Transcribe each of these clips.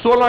16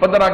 15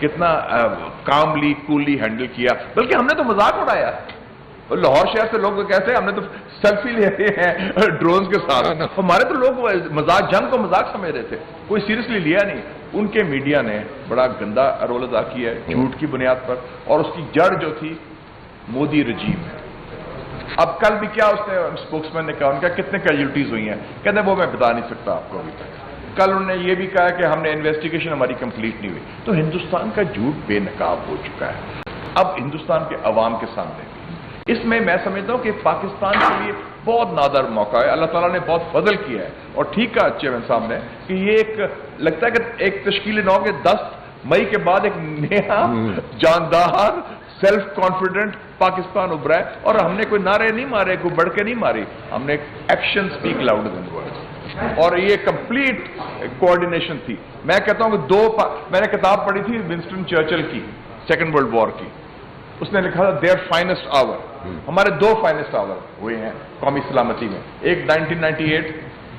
کتنا کاملی کوللی ہینڈل کیا، بلکہ ہم نے تو مذاق اڑایا. لاہور شہر سے لوگ کہتے ہیں ہم نے تو سیلفی لیتے ہیں ڈرونز کے ساتھ. ہمارے تو لوگ مذاق، جنگ کو مذاق سمجھ رہے تھے، کوئی سیریسلی لیا نہیں. ان کے میڈیا نے بڑا گندا رول ادا کیا ہے جھوٹ کی بنیاد پر، اور اس کی جڑ جو تھی مودی رجیم ہے. اب کل بھی کیا اس نے اسپوکس مین نے کہا، ان کا کتنے کیجولٹیز ہوئی ہیں، کہتے ہیں وہ میں بتا نہیں سکتا آپ کو ابھی تک. کل انہوں نے یہ بھی کہا کہ ہم نے انویسٹیگیشن ہماری کمپلیٹ نہیں ہوئی. تو ہندوستان کا جھوٹ بے نقاب ہو چکا ہے اب ہندوستان کے عوام کے سامنے. اس میں سمجھتا ہوں کہ پاکستان کے لیے بہت نادر موقع ہے. اللہ تعالیٰ نے بہت فضل کیا ہے، اور ٹھیک کہا چیئرمین صاحب نے کہ یہ ایک لگتا ہے کہ ایک تشکیل نو کے 10 مئی کے بعد ایک نیا جاندار سیلف کانفیڈنٹ پاکستان ابھرا ہے. اور ہم نے کوئی نعرے نہیں مارے، کوئی بڑھ کے نہیں ماری، ہم نے action speak louder than words. اور یہ کمپلیٹ کوآرڈینیشن تھی. میں کہتا ہوں کہ میں نے کتاب پڑھی تھی ونسٹن چرچل کی، سیکنڈ ورلڈ وار کی. اس نے لکھا تھا دیئر فائنسٹ آور. ہمارے 2 فائنسٹ آور ہوئے ہیں قومی سلامتی میں. ایک 1998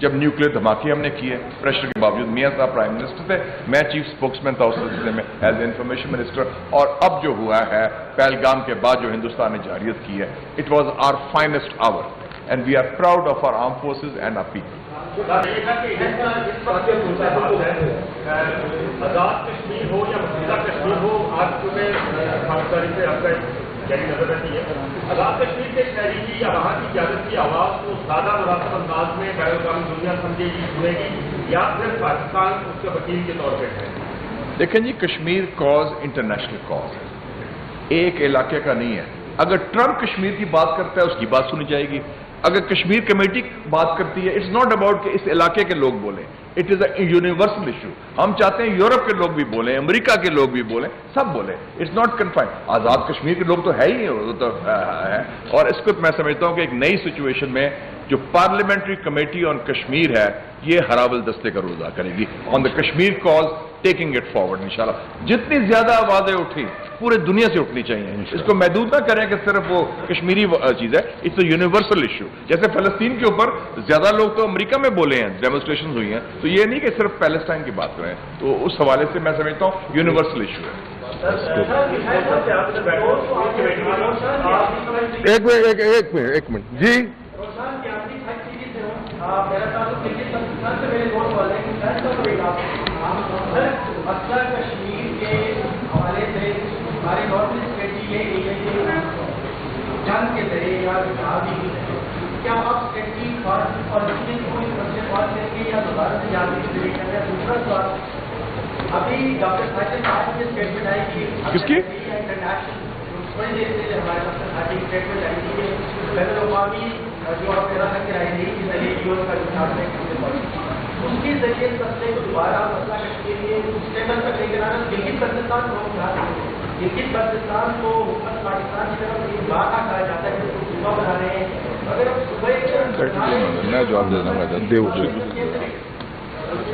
جب نیوکلیر دھماکے ہم نے کیے پریشر کے باوجود. میاں صاحب پرائم منسٹر تھے، میں چیف اسپوکس مین تھا اس سلسلے میں ایز اے انفارمیشن منسٹر. اور اب جو ہوا ہے پہلگام کے بعد جو ہندوستان نے جارحیت کی ہے، it was our finest hour and we are proud of our armed forces and our people. Azad Kashmir ہو یا مقبوضہ کشمیر ہو، آج تمہیں خاکساری سے آپ کا یعنی نظر رہتی ہے. آزاد کشمیر کے شہری یا وہاں کی قیادت کی آواز کو زیادہ مناسب انداز میں بین الاقوامی دنیا سمجھے گی، سنے گی، یا پھر پاکستان اس کے وکیل کے طور پہ ہے؟ دیکھیں جی، کشمیر کاز انٹرنیشنل کاز ہے، ایک علاقے کا نہیں ہے. اگر ٹرمپ کشمیر کی بات کرتا ہے اس کی بات سنی جائے گی. اگر کشمیر کمیٹی بات کرتی ہے، اٹس ناٹ اباؤٹ کہ اس علاقے کے لوگ بولیں، it is a universal issue. ہم چاہتے ہیں یورپ کے لوگ بھی بولیں، امریکہ کے لوگ بھی بولیں، سب بولیں. It's not confined. Azad Kashmir کے لوگ تو ہے ہی ہے. اور اس کو میں سمجھتا ہوں کہ ایک نئی سچویشن میں جو پارلیمنٹری کمیٹی آن کشمیر ہے، یہ ہراول دستے کا رول ادا کرے گی on the Kashmir cause, taking it forward انشاءاللہ. جتنی زیادہ آوازیں اٹھی پورے دنیا سے اٹھنی چاہیے. اس کو محدود نہ کریں کہ صرف وہ کشمیری چیز ہے. It's a universal issue. جیسے فلسطین کے اوپر زیادہ لوگ تو امریکہ میں بولے ہیں، ڈیمونسٹریشنز ہوئی ہیں، تو یہ نہیں کہ صرف پیلسٹائن کی بات کریں. تو اس حوالے سے میں سمجھتا ہوں یونیورسل ایشو ہے. ایک منٹ جی. مسئلہ کشمیر کے حوالے سے ہمارے نارتھ ایسٹ اسٹریٹجی یہ ہے کہ جنگ کے ذریعے یا جہادی کی ذریعے کیا آپ اسٹریٹجی اور کوئی طرف سے بات کریں گے یا دوبارہ سے جہادی کے ذریعے کریں گے؟ دوسرا سوال، ابھی ڈاکٹر ساجد صاحب کی اسٹیٹمنٹ آئی کہ کس کی انٹرنیشنل تھوڑی دیر سے ہمارے پاس ساجد اسٹیٹمنٹ آئی تھی کہ بین الاقوامی جو آپ میرا ہے کہ رائے کے ذریعے یو کا انتخاب ہے، اس کے ذریعے مسئلے کو دوبارہ مسئلہ کشمیر کے اسٹیبل پر لے کر آنا. گلگت بلتستان کو گلگت بلتستان کو حکومت پاکستان کی طرف ایک بات کہا جاتا ہے کہ صوبہ بنا رہے ہیں. اگر صوبے میں جواب دینا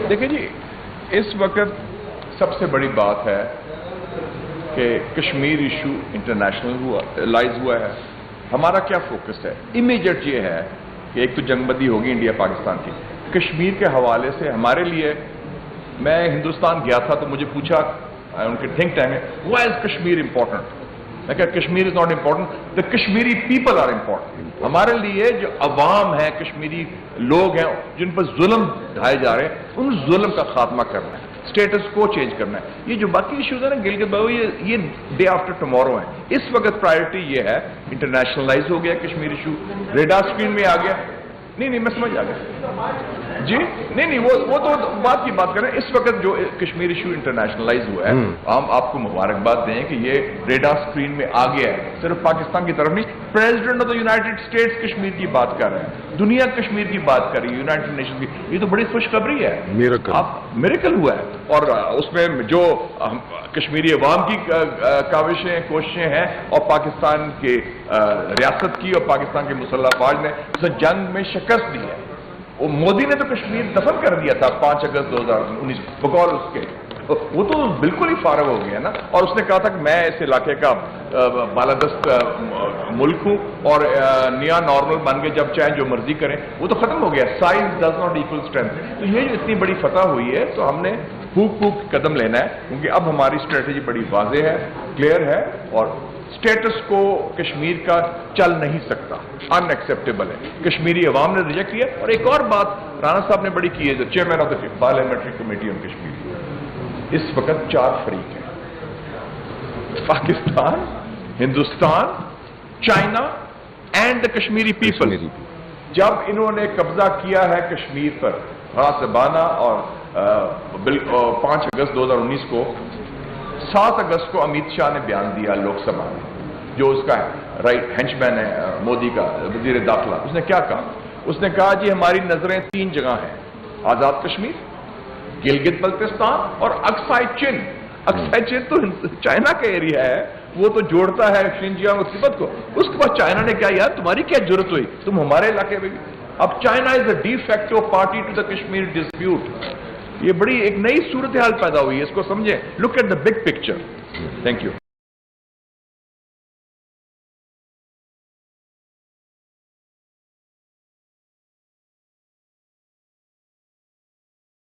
دیکھیں جی، اس وقت سب سے بڑی بات ہے کہ کشمیر ایشو انٹرنیشنل لائز ہوا ہے. ہمارا کیا فوکس ہے؟ امیجیٹ یہ ہے کہ ایک تو جنگ بندی ہوگی انڈیا پاکستان کی. کشمیر کے حوالے سے ہمارے لیے، میں ہندوستان گیا تھا تو مجھے پوچھا ان کے تھنک ٹینک میں، وائی از کشمیر امپورٹنٹ؟ میں کہا Kashmir is not important, the Kashmiri people are important. ہمارے لیے جو عوام ہے، کشمیری لوگ ہیں جن پر ظلم ڈھائے جا رہے ہیں، ان ظلم کا خاتمہ کرنا ہے، اسٹیٹس کو چینج کرنا ہے. یہ جو باقی ایشوز ہیں نا گلگت بہو، یہ ڈے آفٹر ٹمورو ہیں. اس وقت پرائرٹی یہ ہے، انٹرنیشنلائز ہو گیا کشمیر ایشو، ریڈار اسکرین میں آ گیا. نہیں میں سمجھ آ گیا جی. نہیں وہ تو بات کی بات کریں. اس وقت جو کشمیر ایشو انٹرنیشنلائز ہوا ہے، ہم آپ کو مبارکباد دیں کہ یہ ریڈار اسکرین میں آ گیا ہے. صرف پاکستان کی طرف نہیں، president of the United States Kashmir کی بات کر رہے ہیں، دنیا کشمیر کی بات کر رہی ہے، یونائٹڈ نیشن کی. یہ تو بڑی خوشخبری ہے، میریکل ہوا ہے. اور اس میں جو کشمیری عوام کی کاوشیں کوششیں ہیں، اور پاکستان کے ریاست کی اور پاکستان کے مسلح افواج نے جنگ میں شکست دی ہے. وہ مودی نے تو کشمیر دفن کر دیا تھا 5 اگست 2019 بقول اس کے. وہ تو بالکل ہی فارغ ہو گیا نا. اور اس نے کہا تھا کہ میں اس علاقے کا بالادست ملک ہوں اور نیا نارمل بن کے جب چاہیں جو مرضی کریں، وہ تو ختم ہو گیا. Size does not equal strength. تو یہ جو اتنی بڑی فتح ہوئی ہے تو ہم نے پھوک قدم لینا ہے، کیونکہ اب ہماری اسٹریٹجی بڑی واضح ہے، کلیئر ہے، اور اسٹیٹس کو کشمیر کا چل نہیں سکتا، ان ایکسیپٹیبل ہے. کشمیری عوام نے ریجیکٹ کیا. اور ایک اور بات رانا صاحب نے بڑی کی ہے، جو chairman of the parliamentary committee on Kashmir. اس وقت 4 فریق ہیں: Pakistan, Hindustan, China and the Kashmiri people. جب انہوں نے قبضہ کیا ہے کشمیر پر غاصبانہ اور 5 اگست 2019 کو، 7 اگست کو امیت شاہ نے بیان دیا لوک سبھا میں، جو اس کا رائٹ ہینچ مین ہے مودی کا وزیر داخلہ. اس نے کیا کہا؟ اس نے کہا جی ہماری نظریں 3 جگہ ہیں: آزاد کشمیر، گلگت بلتستان اور اکسائی چین. اکسائی چین تو چائنا کا ایریا ہے، وہ تو جوڑتا ہے شنجیانگ اور تبت کو. اس کے بعد چائنا نے کہا یار تمہاری کیا ضرورت ہوئی، تم ہمارے علاقے میں بھی. اب China is a de facto party to the Kashmir dispute. یہ بڑی ایک نئی صورتحال پیدا ہوئی ہے، اس کو سمجھیں. Look at the big picture. Thank you.